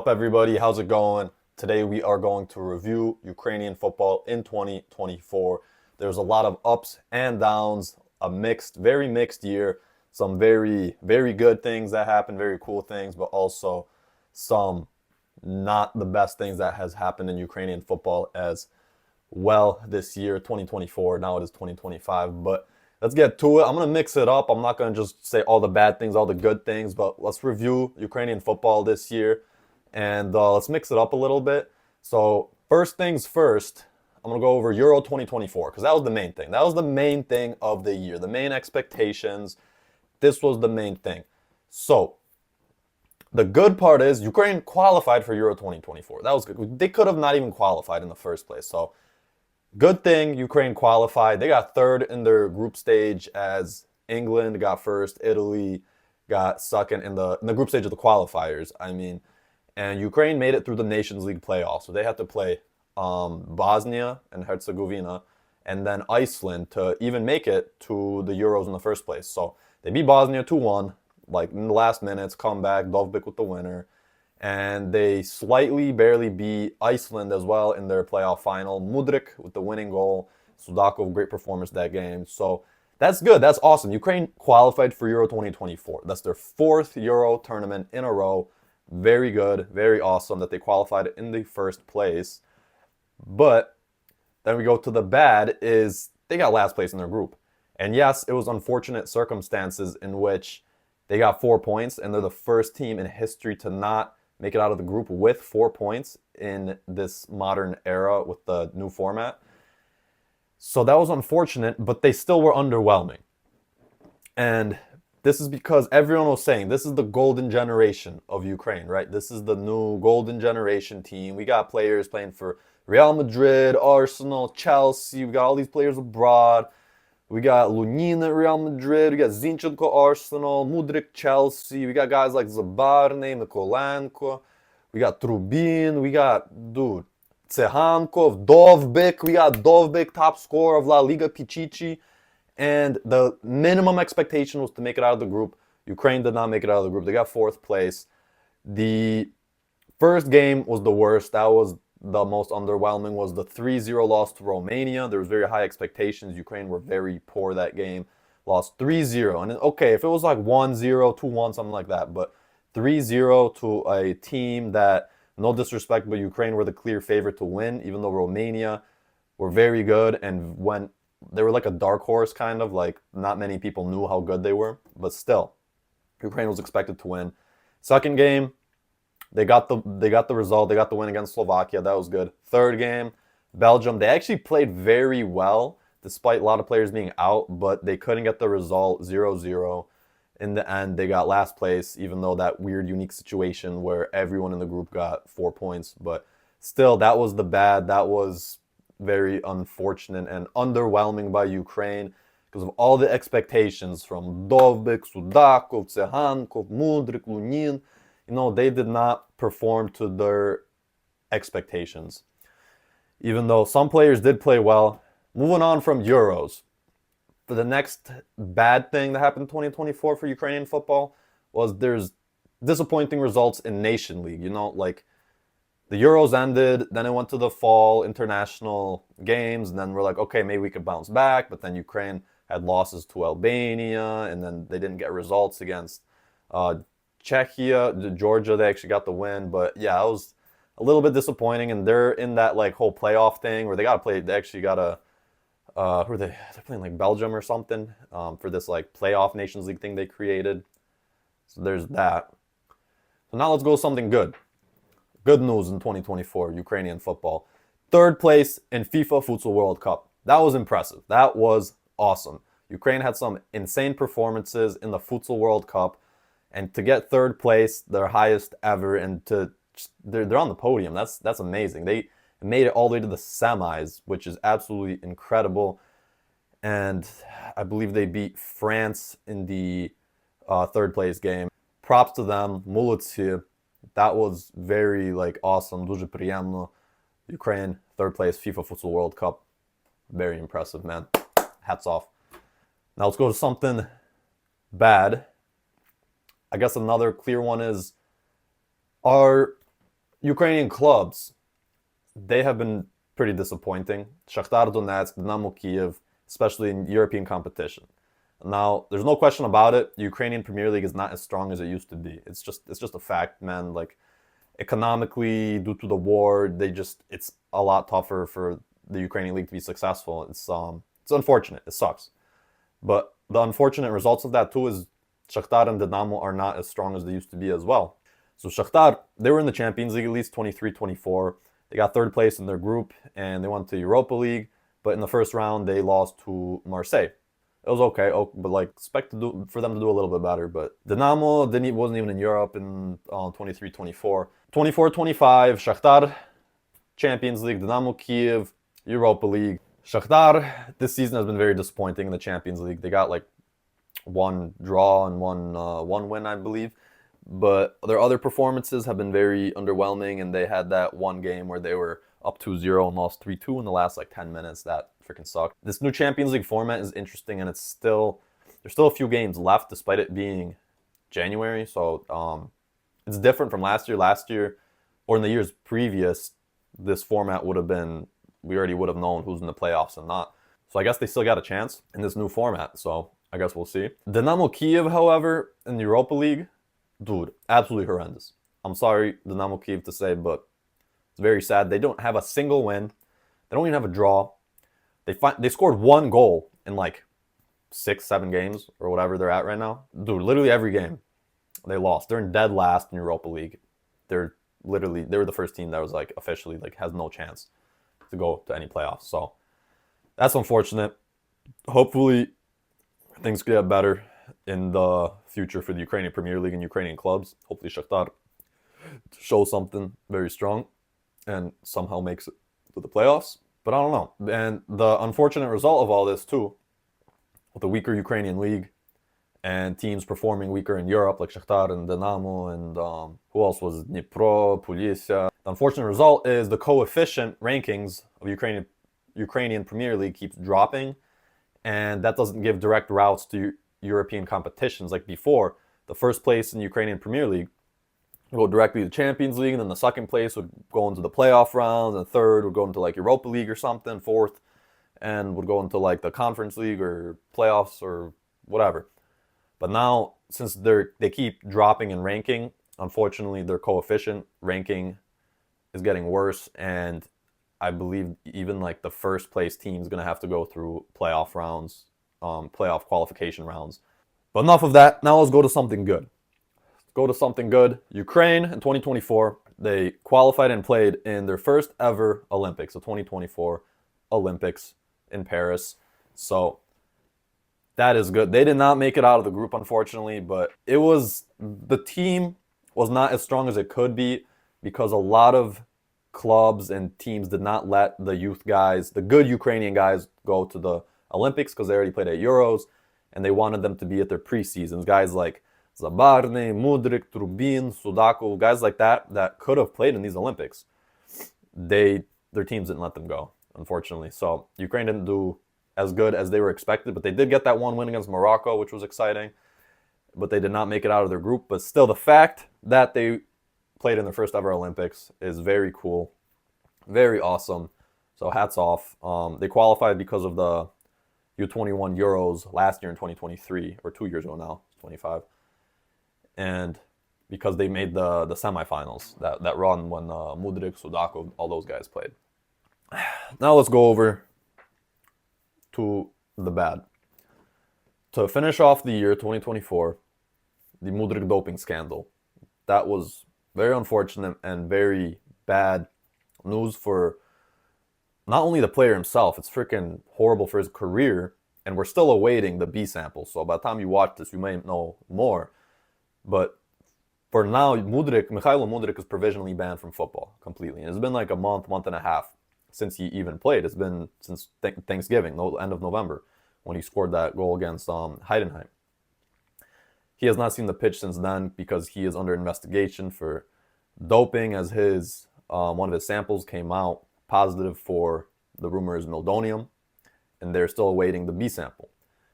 up, everybody? How's it going? Today we are going to review Ukrainian football in 2024. There's a lot of ups and downs, a very mixed year. Some very, very good things that happened, very cool things, but also some not the best things that has happened in Ukrainian football as well this year, 2024. Now it is 2025, but let's get to it. I'm going to mix it up. I'm not going to just say all the bad things, all the good things, but let's review Ukrainian football this year and let's mix it up a little bit. So first things first, I'm going to go over Euro 2024 because that was the main thing. That was the main thing of the year, the main expectations. This was the main thing. So the good part is Ukraine qualified for Euro 2024. That was good. They could have not even qualified in the first place. So good thing Ukraine qualified. They got third in their group stage as England got first, Italy got second in the group stage of the qualifiers. And Ukraine made it through the Nations League playoffs. So they had to play Bosnia and Herzegovina and then Iceland to even make it to the Euros in the first place. So they beat Bosnia 2-1, like in the last minutes, comeback, Dovbyk with the winner. And they slightly, barely beat Iceland as well in their playoff final. Mudryk with the winning goal. Sudakov, great performance that game. So that's good. That's awesome. Ukraine qualified for Euro 2024. That's their fourth Euro tournament in a row. Very good. Very awesome that they qualified in the first place. But then we go to the bad is they got last place in their group. And yes, it was unfortunate circumstances in which they got 4 points and they're the first team in history to not make it out of the group with 4 points in this modern era with the new format. So that was unfortunate, but they still were underwhelming. And this is because everyone was saying this is the golden generation of Ukraine, right? This is the new golden generation team. We got players playing for Real Madrid, Arsenal, Chelsea. We got all these players abroad. We got Lunin at Real Madrid. We got Zinchenko, Arsenal. Mudryk, Chelsea. We got guys like Zabarnyi, Mikolenko. We got Trubin. We got, Tsehankov, Dovbyk. We got Dovbyk, top scorer of La Liga, Pichichi. And the minimum expectation was to make it out of the group. Ukraine did not make it out of the group. They got fourth place. The first game was the worst. That was the most underwhelming, was the 3-0 loss to Romania. There was very high expectations. Ukraine were very poor that game. Lost 3-0. And okay, if it was like 1-0, 2-1, something like that. But 3-0 to a team that, no disrespect, but Ukraine were the clear favorite to win, even though Romania were very good and they were like a dark horse, kind of like not many people knew how good they were, but still, Ukraine was expected to win. Second game, they got the result. They got the win against Slovakia. That was good. Third game, Belgium. They actually played very well, despite a lot of players being out, but they couldn't get the result, 0-0. In the end, they got last place, even though that weird, unique situation where everyone in the group got 4 points. But still, that was the bad. That was very unfortunate and underwhelming by Ukraine because of all the expectations from Dovbyk, Sudakov, Tsehankov, Mudryk, Lunin. They did not perform to their expectations. Even though some players did play well. Moving on from Euros. For the next bad thing that happened in 2024 for Ukrainian football was there's disappointing results in Nation League. Like the Euros ended, then it went to the fall international games, and then we're like, okay, maybe we could bounce back. But then Ukraine had losses to Albania, and then they didn't get results against Czechia, Georgia. They actually got the win, but yeah, it was a little bit disappointing. And they're in that like whole playoff thing where they got to play. They actually got to who are they? They're playing like Belgium or something for this like playoff Nations League thing they created. So there's that. So now let's go with something good. Good news in 2024, Ukrainian football. Third place in FIFA Futsal World Cup. That was impressive. That was awesome. Ukraine had some insane performances in the Futsal World Cup. And to get third place, their highest ever, and they're on the podium. That's amazing. They made it all the way to the semis, which is absolutely incredible. And I believe they beat France in the third place game. Props to them. Молодці. That was very awesome. Дуже приємно. Ukraine, third place, FIFA Futsal World Cup. Very impressive, man. Hats off. Now let's go to something bad. I guess another clear one is our Ukrainian clubs, they have been pretty disappointing. Shakhtar Donetsk, Dynamo Kiev, especially in European competition. Now, there's no question about it. The Ukrainian Premier League is not as strong as it used to be. It's just a fact, man. Like economically, due to the war, it's a lot tougher for the Ukrainian league to be successful. It's unfortunate. It sucks. But the unfortunate results of that too is Shakhtar and Dynamo are not as strong as they used to be as well. So Shakhtar, they were in the Champions League at least 23-24. They got third place in their group and they went to Europa League. But in the first round, they lost to Marseille. It was okay, but like expect for them to do a little bit better. But Dynamo wasn't even in Europe in 23-24. 24-25, Shakhtar, Champions League, Dynamo Kiev, Europa League. Shakhtar this season has been very disappointing in the Champions League. They got like one draw and one win, I believe. But their other performances have been very underwhelming, and they had that one game where they were up 2-0 and lost 3-2 in the last like 10 minutes. That freaking sucked. This new Champions League format is interesting, and there's still a few games left despite it being January. So it's different from last year. Last year, or in the years previous, this format would have been, we already would have known who's in the playoffs and not. So I guess they still got a chance in this new format. So I guess we'll see. Dynamo Kiev, however, in the Europa League, dude, absolutely horrendous. I'm sorry, Dynamo Kiev, to say, but it's very sad. They don't have a single win. They don't even have a draw. They scored one goal in like 6-7 games or whatever they're at right now. Dude, literally every game they lost. They're in dead last in Europa League. They were the first team that was like officially like has no chance to go to any playoffs. So that's unfortunate. Hopefully things get better in the future for the Ukrainian Premier League and Ukrainian clubs. Hopefully Shakhtar shows something very strong and somehow makes it to the playoffs. But I don't know. And the unfortunate result of all this too, with the weaker Ukrainian league and teams performing weaker in Europe like Shakhtar and Dynamo and who else was it? Dnipro, Polisia. The unfortunate result is the coefficient rankings of Ukrainian Premier League keeps dropping, and that doesn't give direct routes to European competitions like before. The first place in Ukrainian Premier League would go directly to the Champions League, and then the second place would go into the playoff rounds, and third would go into like Europa League or something, fourth, and would go into like the Conference League or playoffs or whatever. But now, since they keep dropping in ranking, unfortunately their coefficient ranking is getting worse, and I believe even like the first place team is going to have to go through playoff rounds, playoff qualification rounds. But enough of that. Now let's go to something good. Ukraine in 2024, they qualified and played in their first ever Olympics, the 2024 Olympics in Paris. So that is good. They did not make it out of the group, unfortunately, but the team was not as strong as it could be because a lot of clubs and teams did not let the youth guys, the good Ukrainian guys, go to the Olympics because they already played at Euros, and they wanted them to be at their preseasons. Guys like Zabarnyi, Mudryk, Trubin, Sudakov, guys like that could have played in these Olympics. Their teams didn't let them go, unfortunately. So Ukraine didn't do as good as they were expected, but they did get that one win against Morocco, which was exciting. But they did not make it out of their group. But still, the fact that they played in their first ever Olympics is very cool, very awesome. So hats off. They qualified because of the U21 Euros last year in 2023, or 2 years ago now, 25. And because they made the semifinals, that run when Mudryk, Sudakov, all those guys played. Now let's go over to the bad. To finish off the year 2024, the Mudryk doping scandal. That was very unfortunate and very bad news for not only the player himself, it's freaking horrible for his career, and we're still awaiting the B sample. So by the time you watch this, you may know more. But for now, Mikhailo Mudryk is provisionally banned from football completely. And it's been like a month and a half since he even played. It's been since Thanksgiving, end of November, when he scored that goal against Heidenheim. He has not seen the pitch since then because he is under investigation for doping, as one of his samples came out positive for the rumor is meldonium, and they're still awaiting the B sample.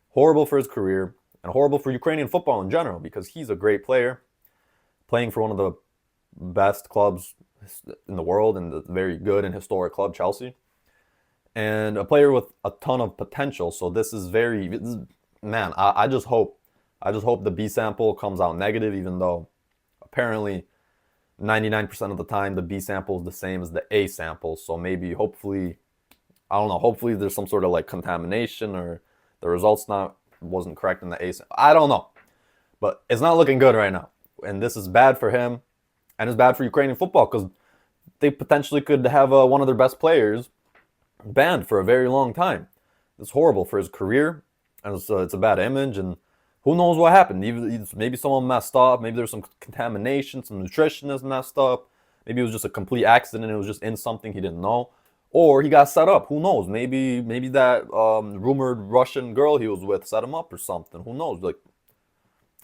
Horrible for his career, and horrible for Ukrainian football in general, because he's a great player, playing for one of the best clubs in the world, and the very good and historic club, Chelsea, and a player with a ton of potential. So man, I just hope the B sample comes out negative, even though apparently 99% of the time the B sample is the same as the A sample. So maybe, hopefully, I don't know, hopefully there's some sort of like contamination, or the results wasn't correct in the A sample. I don't know. But it's not looking good right now. And this is bad for him, and it's bad for Ukrainian football, because they potentially could have one of their best players banned for a very long time. It's horrible for his career, and it's a bad image, and who knows what happened. Maybe someone messed up, maybe there's some contamination, some nutritionist messed up, maybe it was just a complete accident, it was just in something he didn't know, or he got set up. Who knows? Maybe that rumored Russian girl he was with set him up or something. Who knows? Like,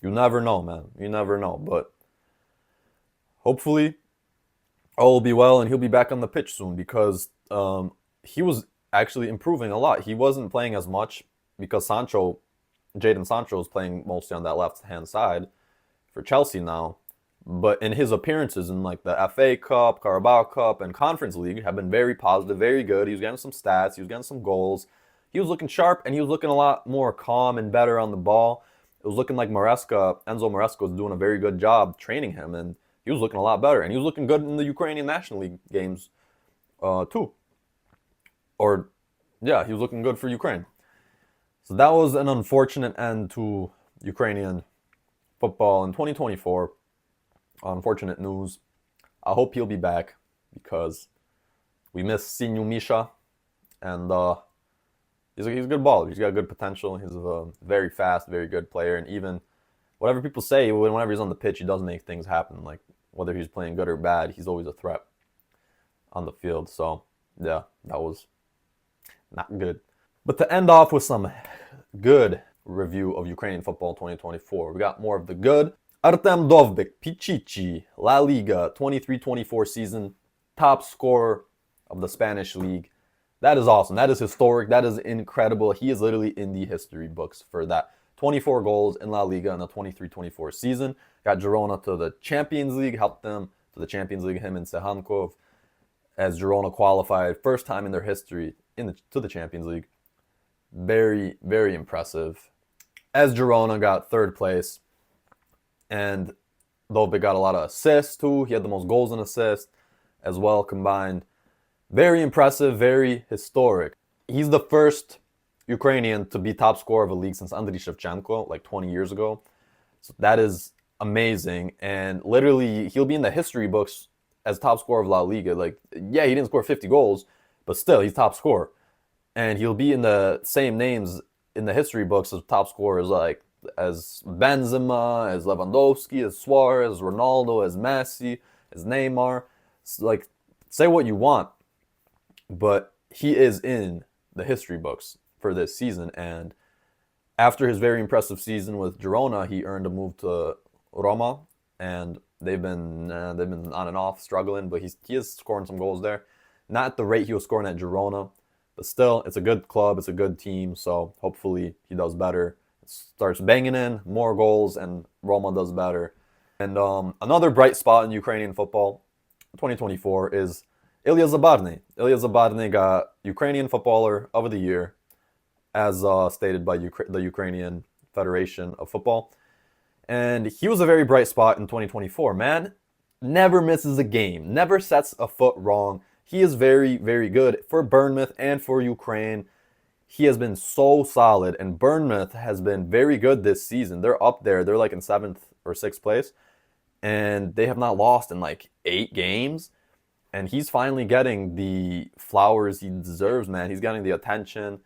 you never know, man. You never know. But hopefully all will be well and he'll be back on the pitch soon, because he was actually improving a lot. He wasn't playing as much because Jadon Sancho is playing mostly on that left-hand side for Chelsea now. But in his appearances in like the FA Cup, Carabao Cup, and Conference League have been very positive, very good. He was getting some stats, he was getting some goals. He was looking sharp, and he was looking a lot more calm and better on the ball. It was looking like Enzo Maresca was doing a very good job training him, and he was looking a lot better. And he was looking good in the Ukrainian National League games too. Or, yeah, he was looking good for Ukraine. So that was an unfortunate end to Ukrainian football in 2024. Unfortunate news. I hope he'll be back, because we miss Sinyu Misha, and he's a good baller. He's got good potential. He's a very fast, very good player, and even whatever people say, whenever he's on the pitch, he does make things happen. Like, whether he's playing good or bad, he's always a threat on the field. So yeah, that was not good. But to end off with some good review of Ukrainian football 2024, we got more of the good. Artem Dovbyk Pichichi, La Liga 23-24 season, top scorer of the Spanish league. That is awesome. That is historic. That is incredible. He is literally in the history books for that. 24 goals in La Liga in the 23-24 season. Got Girona to the Champions League, helped them to the Champions League, him and Sehankov, as Girona qualified first time in their history to the Champions League. Very, very impressive. As Girona got third place, and Dovbyk got a lot of assists too. He had the most goals and assists as well combined. Very impressive, very historic. He's the first Ukrainian to be top scorer of a league since Andriy Shevchenko, like 20 years ago. So that is amazing. And literally, he'll be in the history books as top scorer of La Liga. Like, yeah, he didn't score 50 goals, but still, he's top scorer. And he'll be in the same names in the history books as top scorers, like as Benzema, as Lewandowski, as Suarez, as Ronaldo, as Messi, as Neymar. Like, say what you want, but he is in the history books for this season. And after his very impressive season with Girona, he earned a move to Roma, and they've been on and off struggling, but he is scoring some goals there. Not at the rate he was scoring at Girona, but still, it's a good club, it's a good team, so hopefully he does better. Starts banging in more goals, and Roma does better. And another bright spot in Ukrainian football 2024 is Ilia Zabarnyi. Ilia Zabarnyi got Ukrainian Footballer of the Year, as stated by the Ukrainian Federation of Football. And he was a very bright spot in 2024. Man, never misses a game, never sets a foot wrong. He is very, very good for Bournemouth and for Ukraine. He has been so solid, and Bournemouth has been very good this season. They're up there. They're like in 7th or 6th place, and they have not lost in like 8 games. And he's finally getting the flowers he deserves, man. He's getting the attention.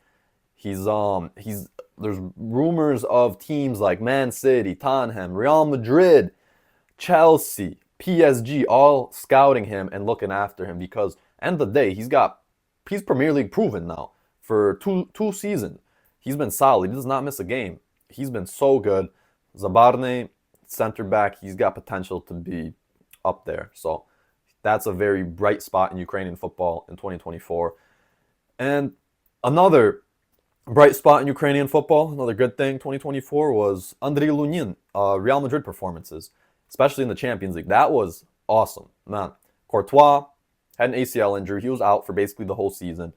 There's rumors of teams like Man City, Tottenham, Real Madrid, Chelsea, PSG all scouting him and looking after him, because end of the day, he's Premier League proven now. For two seasons, he's been solid. He does not miss a game. He's been so good. Zabarnyi, center back, he's got potential to be up there. So that's a very bright spot in Ukrainian football in 2024. And another bright spot in Ukrainian football, another good thing, 2024, was Andriy Lunin, Real Madrid performances, especially in the Champions League. That was awesome, man. Courtois had an ACL injury. He was out for basically the whole season.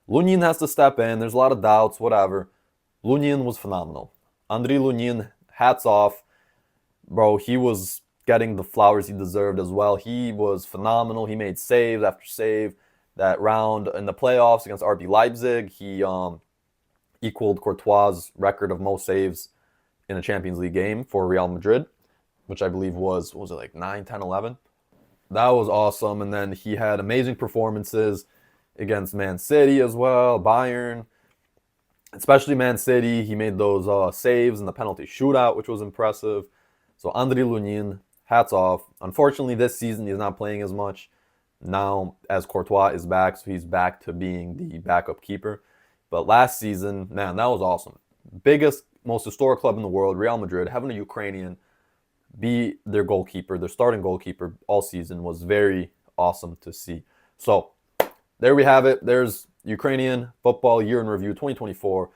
Lunin has to step in. There's a lot of doubts, whatever. Lunin was phenomenal. Andriy Lunin, hats off. Bro, he was getting the flowers he deserved as well. He was phenomenal. He made save after save. That round in the playoffs against RB Leipzig, he equaled Courtois' record of most saves in a Champions League game for Real Madrid, which I believe was it like 9, 10, 11? That was awesome. And then he had amazing performances against Man City as well, Bayern, especially Man City. He made those saves in the penalty shootout, which was impressive. So Andriy Lunin, hats off. Unfortunately, this season he's not playing as much now as Courtois is back, so he's back to being the backup keeper. But last season, man, that was awesome. Biggest, most historic club in the world, Real Madrid, having a Ukrainian be their goalkeeper, their starting goalkeeper all season was very awesome to see. So there we have it. There's Ukrainian football year in review 2024.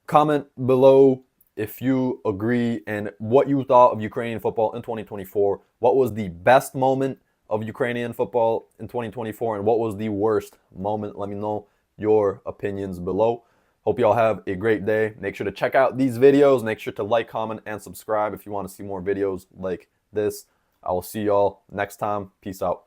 Comment below if you agree and what you thought of Ukrainian football in 2024. What was the best moment of Ukrainian football in 2024 and what was the worst moment? Let me know your opinions below. Hope y'all have a great day. Make sure to check out these videos. Make sure to like, comment, and subscribe if you want to see more videos like this. I will see y'all next time. Peace out.